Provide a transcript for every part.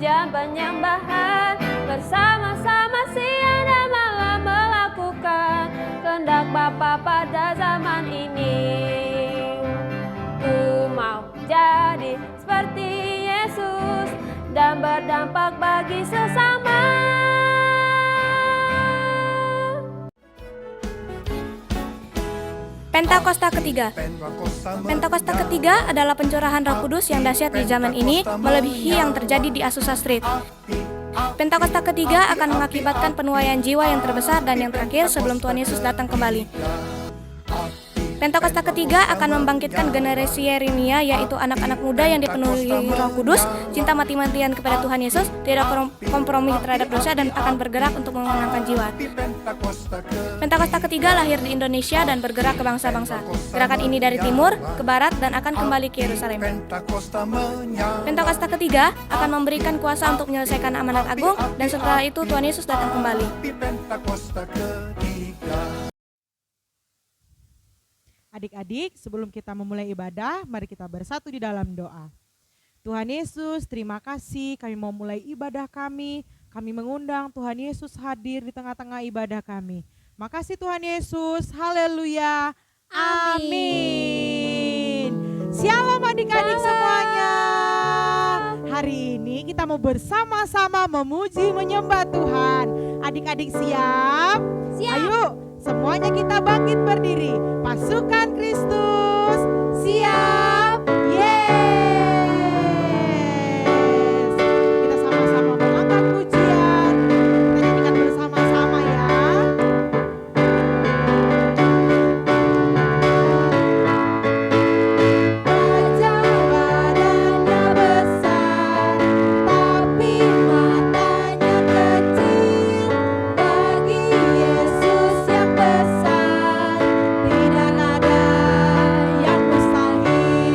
puja penyembahan, bersama-sama siang dan malam melakukan kehendak Bapa pada zaman ini. Ku mau jadi seperti Yesus dan berdampak bagi sesama. Pentakosta ketiga. Pentakosta ketiga adalah pencurahan Roh Kudus yang dahsyat di zaman ini, melebihi yang terjadi di Azusa Street. Pentakosta ketiga akan mengakibatkan penuaian jiwa yang terbesar dan yang terakhir sebelum Tuhan Yesus datang kembali. Pentakosta ketiga akan membangkitkan generasi Yeremia, yaitu anak-anak muda yang dipenuhi Roh Kudus, cinta mati-matian kepada Tuhan Yesus, tidak kompromi terhadap dosa, dan akan bergerak untuk memenangkan jiwa. Pentakosta ketiga lahir di Indonesia dan bergerak ke bangsa-bangsa. Gerakan ini dari timur ke barat dan akan kembali ke Yerusalem. Pentakosta ketiga akan memberikan kuasa untuk menyelesaikan amanat agung, dan setelah itu Tuhan Yesus datang kembali. Adik-adik, sebelum kita memulai ibadah, mari kita bersatu di dalam doa. Tuhan Yesus, terima kasih kami mau mulai ibadah kami. Kami mengundang Tuhan Yesus hadir di tengah-tengah ibadah kami. Makasih Tuhan Yesus, haleluya, amin. Shalom adik-adik semuanya. Hari ini kita mau bersama-sama memuji menyembah Tuhan. Adik-adik siap? Siap. Ayo. Semuanya kita bangkit berdiri. Pasukan Kristus siap. Yes. Kita sama-sama mengangkat pujian. Kita nyanyikan bersama-sama ya. Wajah badannya besar, tapi matanya kecil. Bagi Yesus yang besar, tidak ada yang mustahil.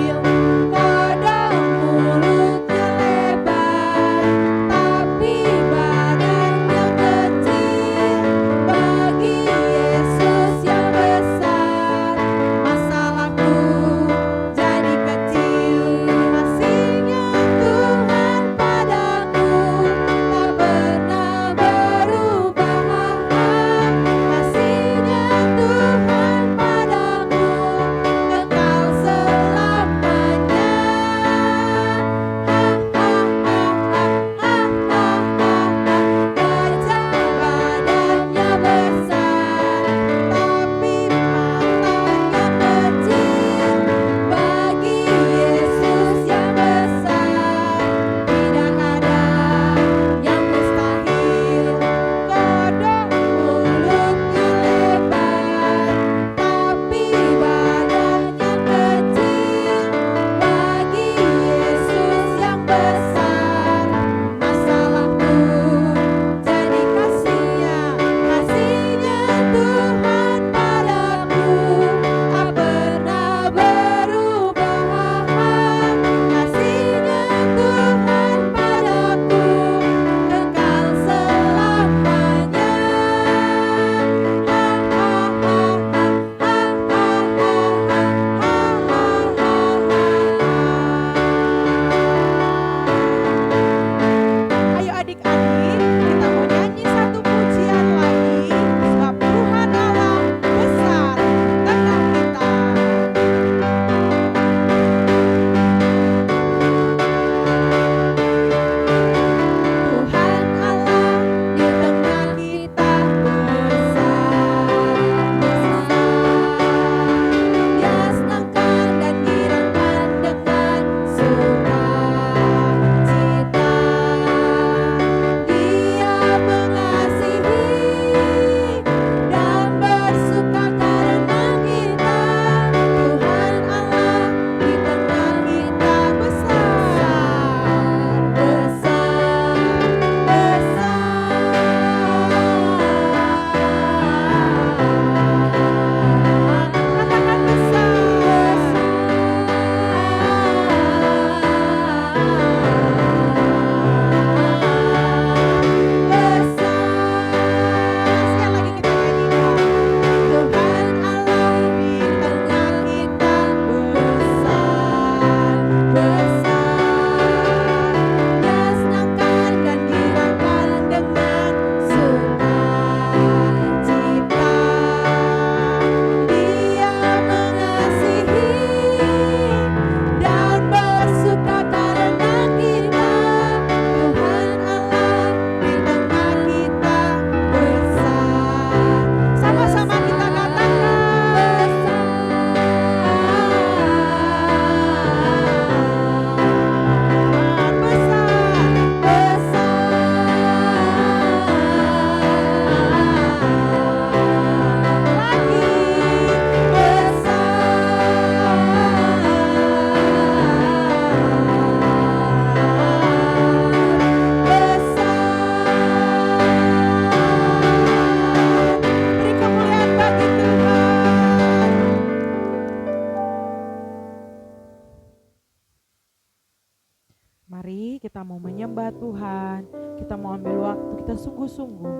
kita mau menyembah Tuhan, kita mau ambil waktu, kita sungguh-sungguh,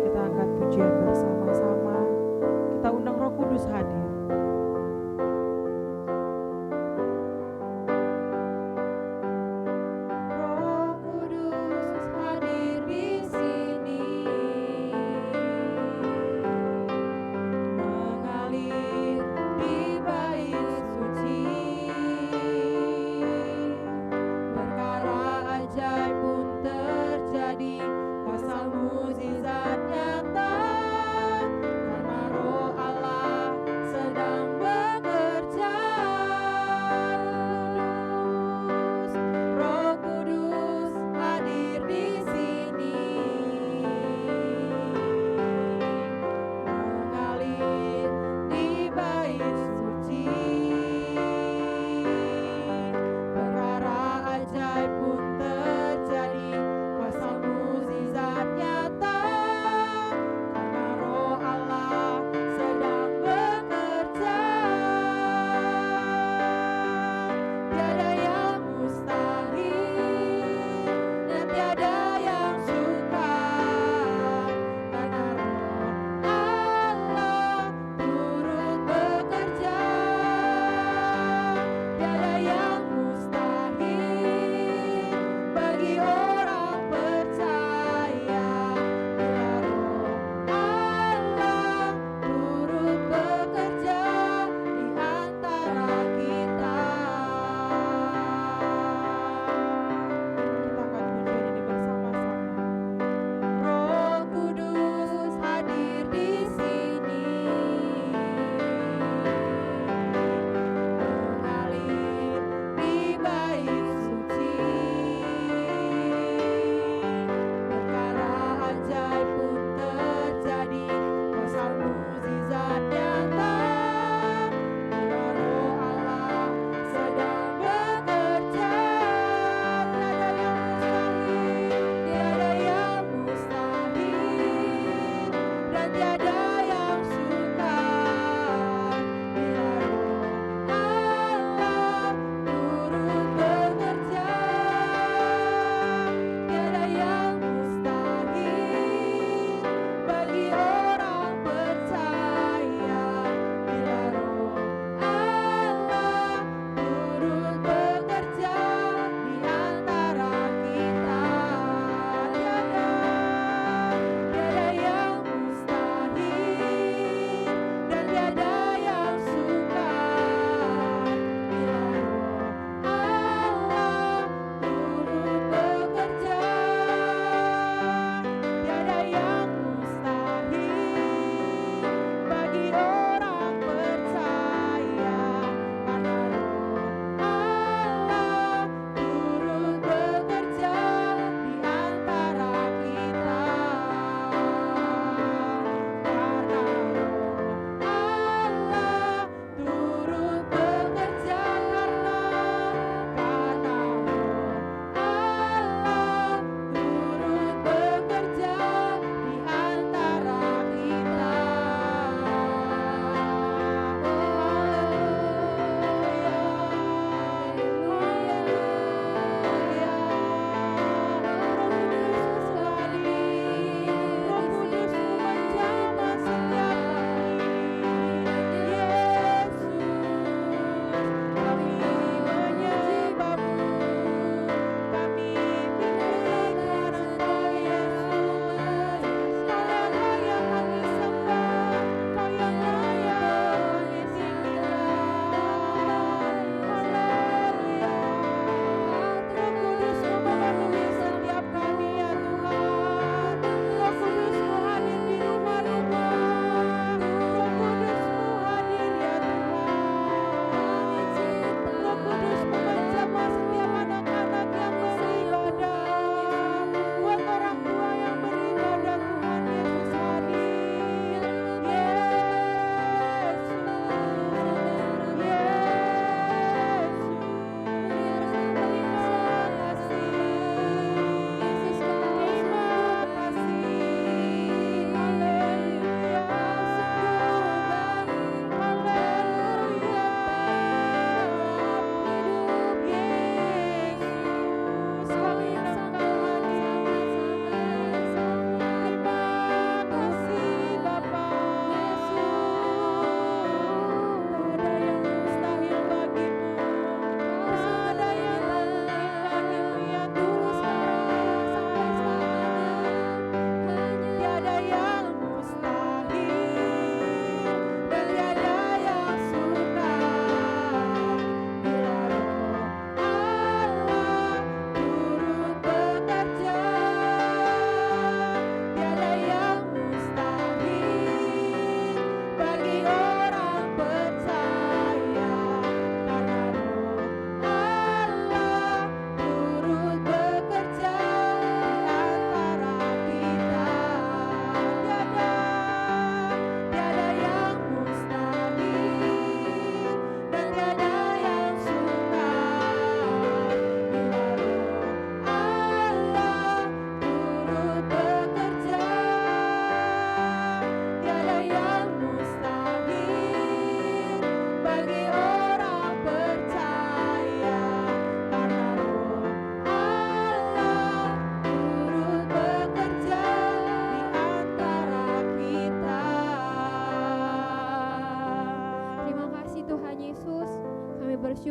kita angkat pujian bersama-sama, kita undang Roh Kudus hadir. Roh Kudus hadir di sini, mengalir di bait suci. Perkara ajaib pun terjadi, kuasa mukjizat nyata, karena Roh Allah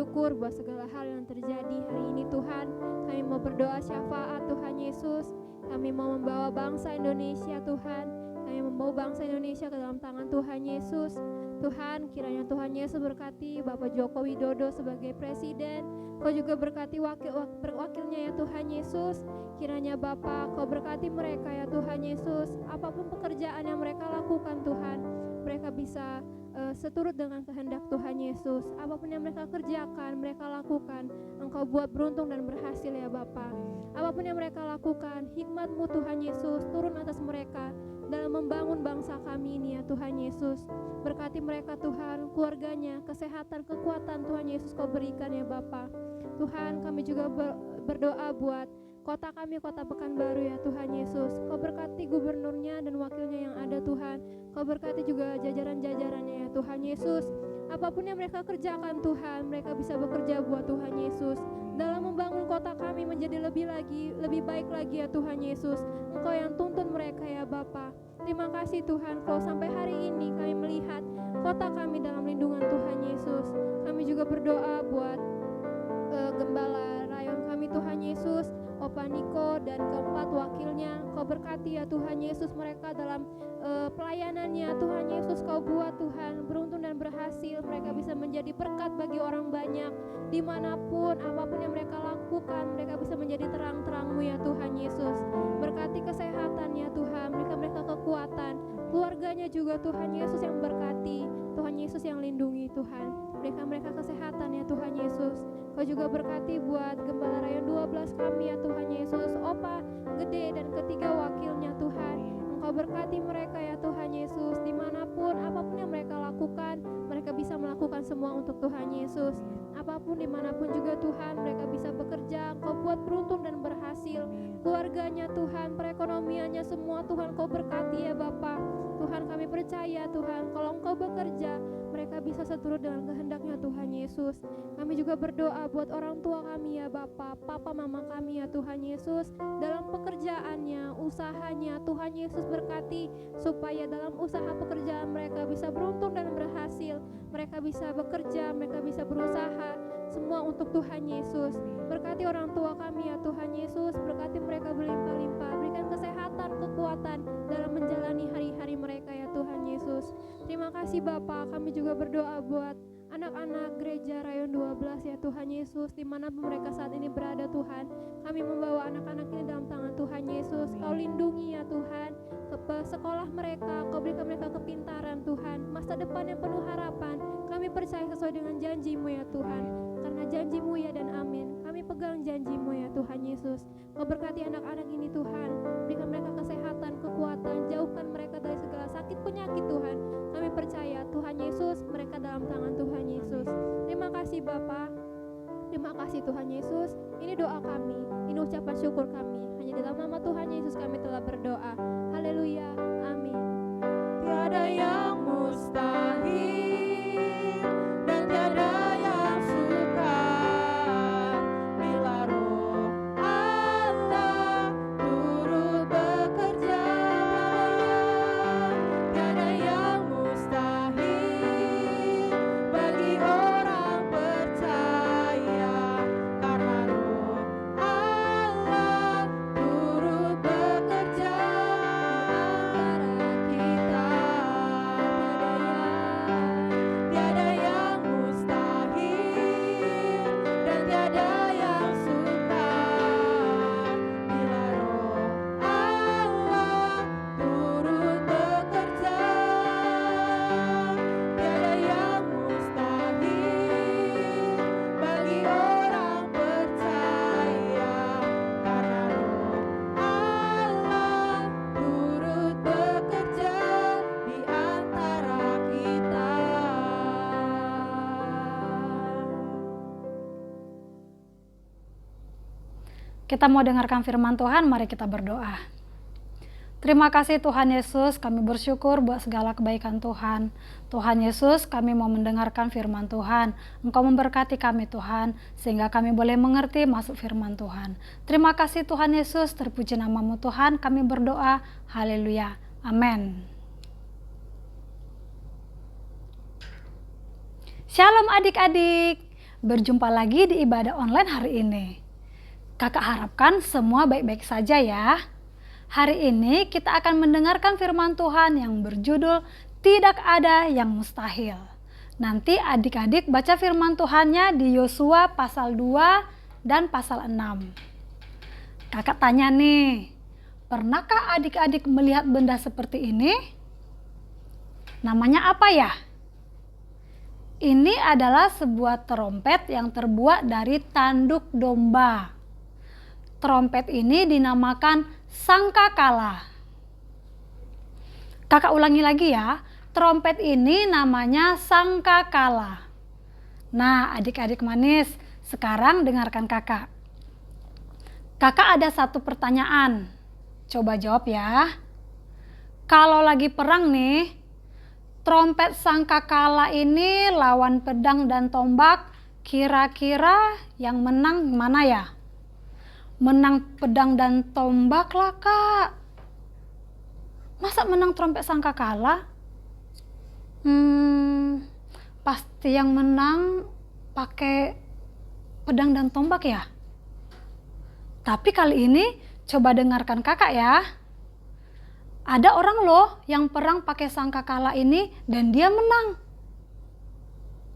bersyukur buat segala hal yang terjadi hari ini Tuhan. Kami mau berdoa syafaat Tuhan Yesus. Kami mau membawa bangsa Indonesia Tuhan. Kami membawa bangsa Indonesia ke dalam tangan Tuhan Yesus. Tuhan, kiranya Tuhan Yesus berkati Bapak Joko Widodo sebagai presiden. Kau juga berkati wakilnya ya Tuhan Yesus. Kiranya Bapa, Kau berkati mereka ya Tuhan Yesus. Apapun pekerjaan yang mereka lakukan Tuhan, mereka bisa seturut dengan kehendak Tuhan Yesus. Apapun yang mereka kerjakan, mereka lakukan, Engkau buat beruntung dan berhasil ya Bapa. Apapun yang mereka lakukan, hikmat-Mu Tuhan Yesus turun atas mereka dalam membangun bangsa kami ini ya Tuhan Yesus. Berkati mereka Tuhan, keluarganya, kesehatan, kekuatan Tuhan Yesus Kau berikan ya Bapa. Tuhan, kami juga berdoa buat kota kami, kota Pekanbaru ya Tuhan Yesus. Kau berkati gubernurnya dan wakilnya yang ada Tuhan. Kau berkati juga jajaran-jajarannya ya Tuhan Yesus. Apapun yang mereka kerjakan Tuhan, mereka bisa bekerja buat Tuhan Yesus. Dalam membangun kota kami menjadi lebih baik lagi ya Tuhan Yesus. Engkau yang tuntun mereka ya Bapa. Terima kasih Tuhan, kalau sampai hari ini kami melihat kota kami dalam lindungan Tuhan Yesus. Kami juga berdoa buat Gembala Rayon kami Tuhan Yesus, Opa Niko dan keempat wakilnya. Kau berkati ya Tuhan Yesus mereka dalam pelayanannya. Tuhan Yesus Kau buat Tuhan beruntung dan berhasil. Mereka bisa menjadi berkat bagi orang banyak. Dimanapun, apapun yang mereka lakukan, mereka bisa menjadi terang-terang-Mu ya Tuhan Yesus. Berkati kesehatannya Tuhan, mereka kekuatan. Keluarganya juga Tuhan Yesus yang berkati. Tuhan Yesus yang lindungi Tuhan. Mereka kesehatan ya Tuhan Yesus. Kau juga berkati buat Gembala Rayon 12 kami ya Tuhan Yesus. Opa Gede dan ketiga wakilnya Tuhan. Engkau berkati mereka ya Tuhan Yesus. Dimanapun, apapun yang mereka lakukan, mereka bisa melakukan semua untuk Tuhan Yesus. Apapun, dimanapun juga Tuhan, mereka bisa bekerja. Engkau buat beruntung dan berhasil. Keluarganya Tuhan, perekonomiannya semua Tuhan Kau berkati ya Bapa. Tuhan, kami percaya Tuhan, kalau Engkau bekerja, mereka bisa seturut dengan kehendaknya Tuhan Yesus. Kami juga berdoa buat orang tua kami ya Bapa, papa mama kami ya Tuhan Yesus. Dalam pekerjaannya, usahanya, Tuhan Yesus berkati supaya dalam usaha pekerjaan mereka bisa beruntung dan berhasil. Mereka bisa bekerja, mereka bisa berusaha, semua untuk Tuhan Yesus. Berkati orang tua kami ya Tuhan Yesus, berkati mereka berlimpah-limpah, berikan kesehatan, kekuatan dalam menjalani hari-hari mereka ya Tuhan Yesus. Terima kasih Bapa. Kami juga berdoa buat anak-anak gereja Rayon 12 ya Tuhan Yesus, dimanapun mereka saat ini berada Tuhan. Kami membawa anak-anak ini dalam tangan Tuhan Yesus. Kau lindungi ya Tuhan ke sekolah mereka, Kau berikan mereka kepintaran Tuhan, masa depan yang penuh harapan. Kami percaya sesuai dengan janji-Mu ya Tuhan, karena janji-Mu ya dan amin. Kami pegang janji-Mu ya Tuhan Yesus. Kau berkati anak-anak ini Tuhan, berikan mereka kesehatan, kekuatan, jauhkan mereka dari segala sakit penyakit Tuhan. Kami percaya Tuhan Yesus, mereka dalam tangan Tuhan Yesus. Terima kasih Bapa. Terima kasih Tuhan Yesus. Ini doa kami, ini ucapan syukur kami. Hanya dalam nama Tuhan Yesus kami telah berdoa. Haleluya. Amin. Tiada yang mustahil dan tiada yang sukar bila Roh Allah turut bekerja. Tiada yang mustahil bagi orang percaya karena Roh Allah turut bekerja antara kita. Tiada yang mustahil dan tiada yang sukar bila Roh Allah turut bekerja. Tiada yang mustahil bagi orang percaya karena Roh Allah turut bekerja di antara kita. Kita mau dengarkan firman Tuhan, mari kita berdoa. Terima kasih Tuhan Yesus, kami bersyukur buat segala kebaikan Tuhan. Tuhan Yesus, kami mau mendengarkan firman Tuhan. Engkau memberkati kami Tuhan, sehingga kami boleh mengerti masuk firman Tuhan. Terima kasih Tuhan Yesus, terpuji nama-Mu Tuhan, kami berdoa. Haleluya. Amin. Shalom adik-adik. berjumpa lagi di ibadah online hari ini. Kakak harapkan semua baik-baik saja ya. Hari ini kita akan mendengarkan firman Tuhan yang berjudul Tidak Ada Yang Mustahil. Nanti adik-adik baca firman Tuhannya di Yosua pasal 2 dan pasal 6. Kakak tanya nih, pernahkah adik-adik melihat benda seperti ini? Namanya apa ya? Ini adalah sebuah trompet yang terbuat dari tanduk domba. Trompet ini dinamakan sangkakala. Kakak ulangi lagi ya, trompet ini namanya sangkakala. Nah, adik-adik manis, sekarang dengarkan kakak. Kakak ada satu pertanyaan, coba jawab ya. Kalau lagi perang nih, trompet sangkakala ini lawan pedang dan tombak, kira-kira yang menang mana ya? Menang pedang dan tombak lah kak. Masa menang trompet sangkakala? Pasti yang menang pakai pedang dan tombak ya? Tapi kali ini coba dengarkan kakak ya. Ada orang loh yang perang pakai sangkakala ini dan dia menang.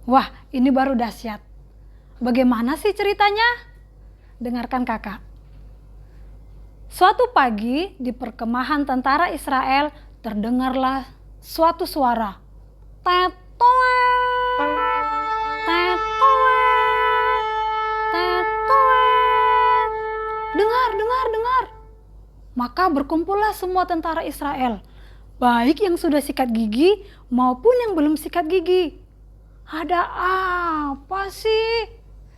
Wah, ini baru dahsyat. Bagaimana sih ceritanya? Dengarkan kakak. Suatu pagi di perkemahan tentara Israel terdengarlah suatu suara. Tetoet, tetoet, tetoet. Dengar. Maka berkumpullah semua tentara Israel, baik yang sudah sikat gigi maupun yang belum sikat gigi. Ada apa sih?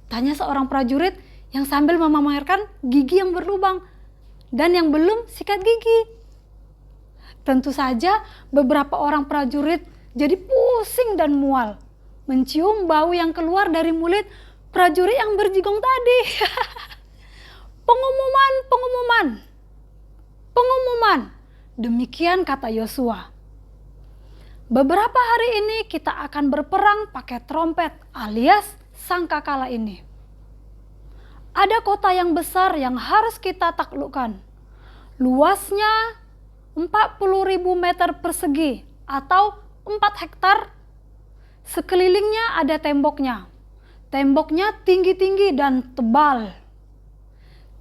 Tanya seorang prajurit yang sambil memamerkan gigi yang berlubang dan yang belum sikat gigi. Tentu saja beberapa orang prajurit jadi pusing dan mual mencium bau yang keluar dari mulut prajurit yang berjigong tadi. Pengumuman. Demikian kata Yosua. Beberapa hari ini kita akan berperang pakai trompet alias sangkakala ini. Ada kota yang besar yang harus kita taklukkan. Luasnya 40.000 meter persegi atau 4 hektar. Sekelilingnya ada temboknya. Temboknya tinggi-tinggi dan tebal.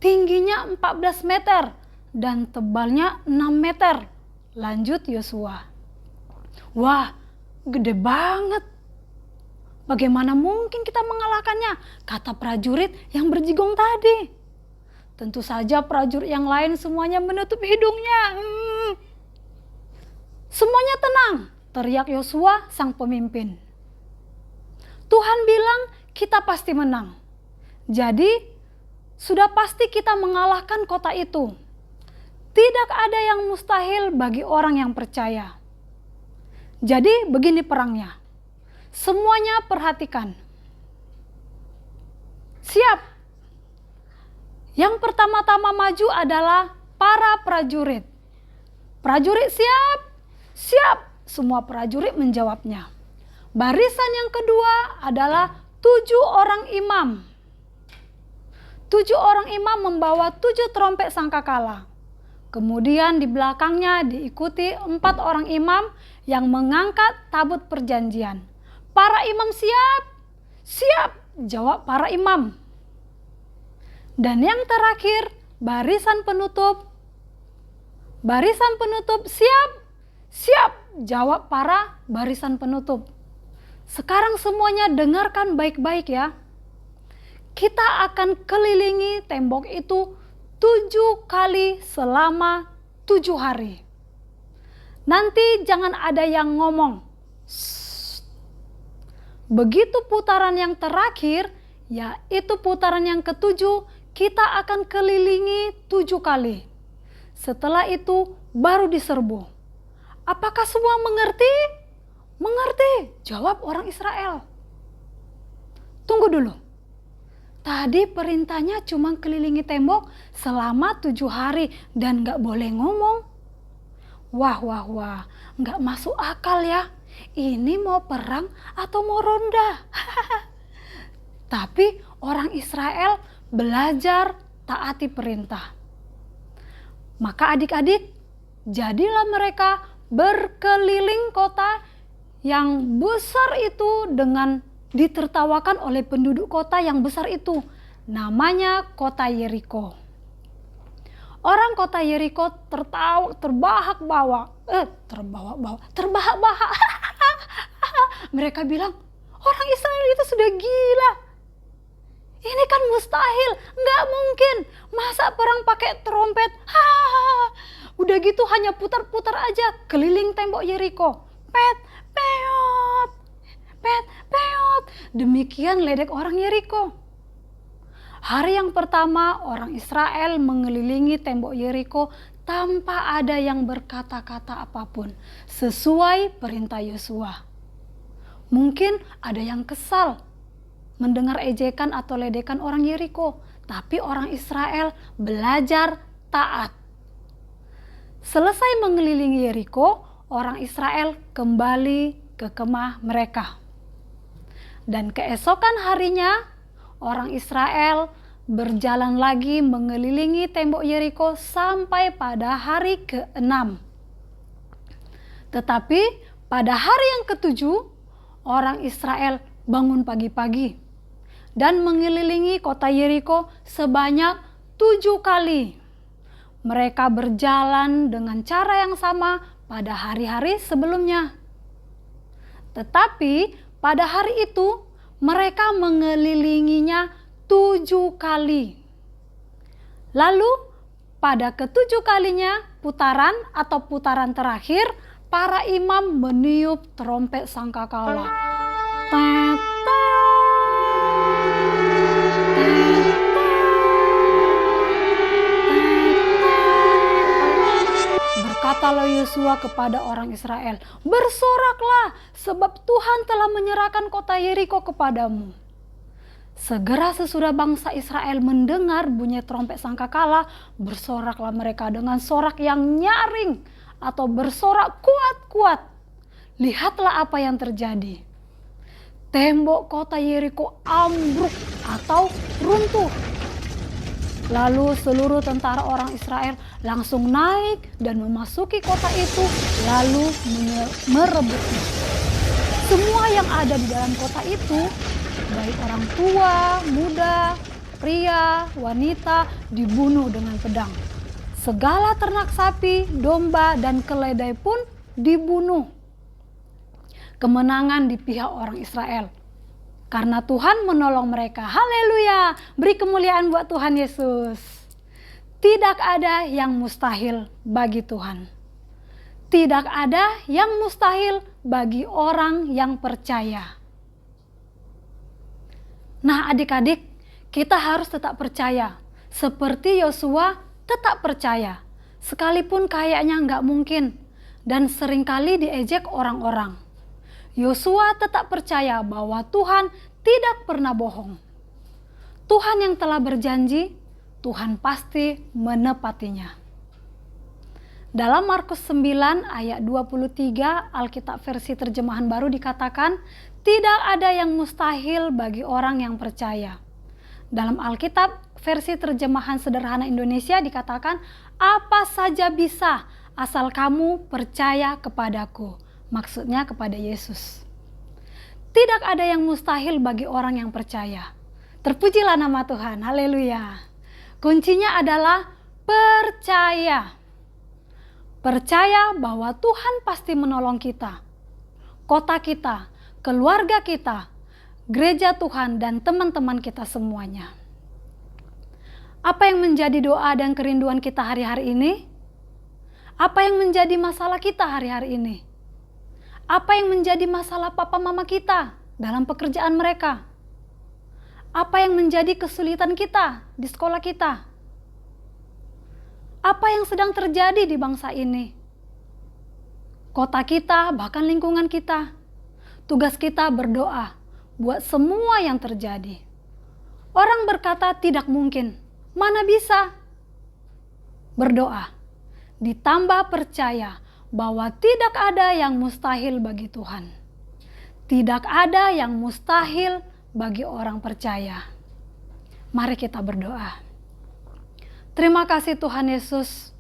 Tingginya 14 meter dan tebalnya 6 meter. Lanjut Yosua. Wah, gede banget. Bagaimana mungkin kita mengalahkannya? Kata prajurit yang berjigong tadi. Tentu saja prajurit yang lain semuanya menutup hidungnya. Semuanya tenang, teriak Yosua sang pemimpin. Tuhan bilang kita pasti menang. Jadi sudah pasti kita mengalahkan kota itu. Tidak ada yang mustahil bagi orang yang percaya. Jadi begini perangnya. Semuanya perhatikan. Siap. Yang pertama-tama maju adalah para prajurit. Prajurit siap? Siap. Semua prajurit menjawabnya. Barisan yang kedua adalah 7 orang imam. 7 orang imam membawa 7 trompet sangkakala. Kemudian di belakangnya diikuti 4 orang imam yang mengangkat tabut perjanjian. Para imam siap? Siap, jawab para imam. Dan yang terakhir, barisan penutup. Barisan penutup siap? Siap, jawab para barisan penutup. Sekarang semuanya dengarkan baik-baik ya. Kita akan kelilingi tembok itu 7 kali selama 7 hari. Nanti jangan ada yang ngomong. Begitu putaran yang terakhir, yaitu putaran yang ke-7, kita akan kelilingi 7 kali. Setelah itu baru diserbu. Apakah semua mengerti? Mengerti, jawab orang Israel. Tunggu dulu. Tadi perintahnya cuma kelilingi tembok selama 7 hari dan gak boleh ngomong. Wah, gak masuk akal ya. Ini mau perang atau mau ronda? Tapi orang Israel belajar taati perintah. Maka adik-adik, jadilah mereka berkeliling kota yang besar itu dengan ditertawakan oleh penduduk kota yang besar itu. Namanya kota Yeriko. Orang kota Yeriko terbahak-bahak. Mereka bilang, orang Israel itu sudah gila. Ini kan mustahil, nggak mungkin. Masa perang pakai trompet? Udah gitu hanya putar-putar aja keliling tembok Yeriko. Pet, peot, pet, peot. Demikian ledek orang Yeriko. Hari yang pertama orang Israel mengelilingi tembok Yeriko tanpa ada yang berkata-kata apapun, sesuai perintah Yosua. Mungkin ada yang kesal mendengar ejekan atau ledekan orang Yeriko, tapi orang Israel belajar taat. Selesai mengelilingi Yeriko, orang Israel kembali ke kemah mereka. Dan keesokan harinya, orang Israel berjalan lagi mengelilingi tembok Yeriko sampai pada hari ke-6. Tetapi pada hari yang ke-7, orang Israel bangun pagi-pagi dan mengelilingi kota Yeriko sebanyak 7 kali. Mereka berjalan dengan cara yang sama pada hari-hari sebelumnya. Tetapi pada hari itu mereka mengelilinginya 7 kali. Lalu pada ke-7 kalinya putaran terakhir, para imam meniup trompet sangkakala. Tet, Berkatalah Yosua kepada orang Israel, bersoraklah sebab Tuhan telah menyerahkan kota Yeriko kepadamu. Segera sesudah bangsa Israel mendengar bunyi trompet sangkakala, bersoraklah mereka dengan sorak yang nyaring atau bersorak kuat-kuat. Lihatlah apa yang terjadi. Tembok kota Yeriko ambruk atau runtuh. Lalu seluruh tentara orang Israel langsung naik dan memasuki kota itu, lalu merebutnya. Semua yang ada di dalam kota itu, baik orang tua, muda, pria, wanita, dibunuh dengan pedang. Segala ternak sapi, domba, dan keledai pun dibunuh. Kemenangan di pihak orang Israel. Karena Tuhan menolong mereka. Haleluya. Beri kemuliaan buat Tuhan Yesus. Tidak ada yang mustahil bagi Tuhan. Tidak ada yang mustahil bagi orang yang percaya. Nah adik-adik, kita harus tetap percaya. Seperti Yosua tetap percaya. Sekalipun kayaknya nggak mungkin. Dan seringkali diejek orang-orang. Yosua tetap percaya bahwa Tuhan tidak pernah bohong. Tuhan yang telah berjanji, Tuhan pasti menepatinya. Dalam Markus 9 ayat 23 Alkitab versi terjemahan baru dikatakan, tidak ada yang mustahil bagi orang yang percaya. Dalam Alkitab versi terjemahan sederhana Indonesia dikatakan, apa saja bisa asal kamu percaya kepadaku. Maksudnya kepada Yesus. Tidak ada yang mustahil bagi orang yang percaya. Terpujilah nama Tuhan. Haleluya. Kuncinya adalah percaya. Percaya bahwa Tuhan pasti menolong kita. Kota kita, keluarga kita, gereja Tuhan, dan teman-teman kita semuanya. Apa yang menjadi doa dan kerinduan kita hari-hari ini? Apa yang menjadi masalah kita hari-hari ini? Apa yang menjadi masalah papa mama kita dalam pekerjaan mereka? Apa yang menjadi kesulitan kita di sekolah kita? Apa yang sedang terjadi di bangsa ini? Kota kita, bahkan lingkungan kita. Tugas kita berdoa buat semua yang terjadi. Orang berkata tidak mungkin. Mana bisa? Berdoa. Ditambah percaya bahwa tidak ada yang mustahil bagi Tuhan. Tidak ada yang mustahil bagi orang percaya. Mari kita berdoa. Terima kasih Tuhan Yesus,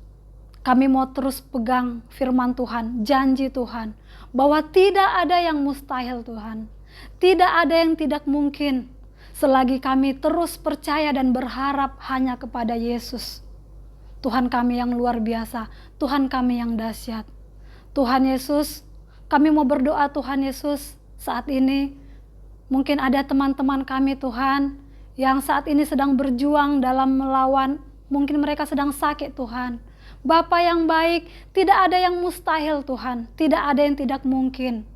kami mau terus pegang firman Tuhan, janji Tuhan, bahwa tidak ada yang mustahil Tuhan. Tidak ada yang tidak mungkin, selagi kami terus percaya dan berharap hanya kepada Yesus. Tuhan kami yang luar biasa, Tuhan kami yang dahsyat. Tuhan Yesus, kami mau berdoa Tuhan Yesus saat ini. Mungkin ada teman-teman kami Tuhan, yang saat ini sedang berjuang dalam melawan, mungkin mereka sedang sakit Tuhan. Bapa yang baik, tidak ada yang mustahil Tuhan, tidak ada yang tidak mungkin.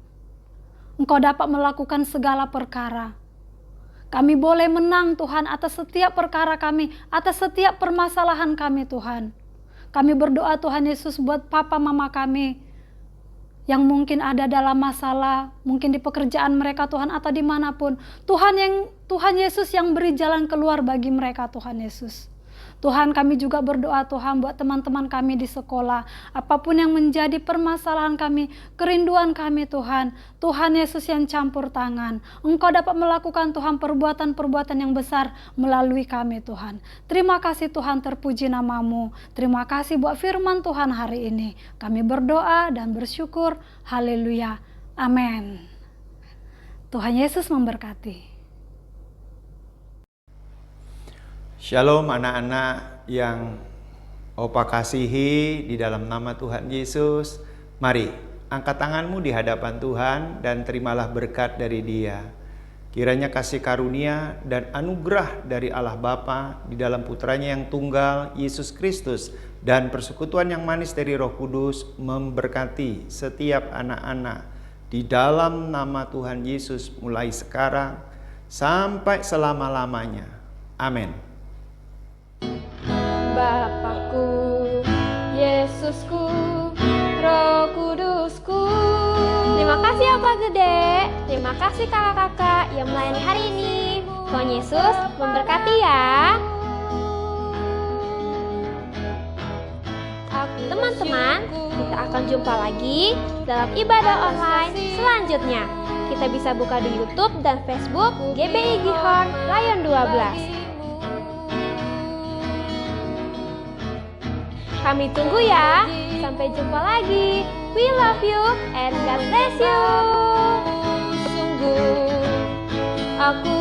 Engkau dapat melakukan segala perkara. Kami boleh menang Tuhan atas setiap perkara kami, atas setiap permasalahan kami Tuhan. Kami berdoa Tuhan Yesus buat papa mama kami yang mungkin ada dalam masalah, mungkin di pekerjaan mereka Tuhan atau dimanapun. Tuhan Yesus yang beri jalan keluar bagi mereka Tuhan Yesus. Tuhan, kami juga berdoa Tuhan buat teman-teman kami di sekolah. Apapun yang menjadi permasalahan kami, kerinduan kami Tuhan. Tuhan Yesus yang campur tangan. Engkau dapat melakukan Tuhan perbuatan-perbuatan yang besar melalui kami Tuhan. Terima kasih Tuhan, terpuji namamu. Terima kasih buat firman Tuhan hari ini. Kami berdoa dan bersyukur. Haleluya. Amin. Tuhan Yesus memberkati. Shalom anak-anak yang Opa kasihi di dalam nama Tuhan Yesus. Mari angkat tanganmu di hadapan Tuhan dan terimalah berkat dari Dia. Kiranya kasih karunia dan anugerah dari Allah Bapa di dalam putranya yang tunggal Yesus Kristus dan persekutuan yang manis dari Roh Kudus memberkati setiap anak-anak di dalam nama Tuhan Yesus mulai sekarang sampai selama-lamanya. Amin. Bapakku, Yesusku, Roh Kudusku. Terima kasih Opa Gede, terima kasih kakak-kakak yang melayani hari ini. Tuhan Yesus memberkati ya. Teman-teman, kita akan jumpa lagi dalam ibadah online selanjutnya. Kita bisa buka di YouTube dan Facebook GBI Gihon Lion 12. Kami tunggu ya. Sampai jumpa lagi. We love you and God bless you. Sungguh aku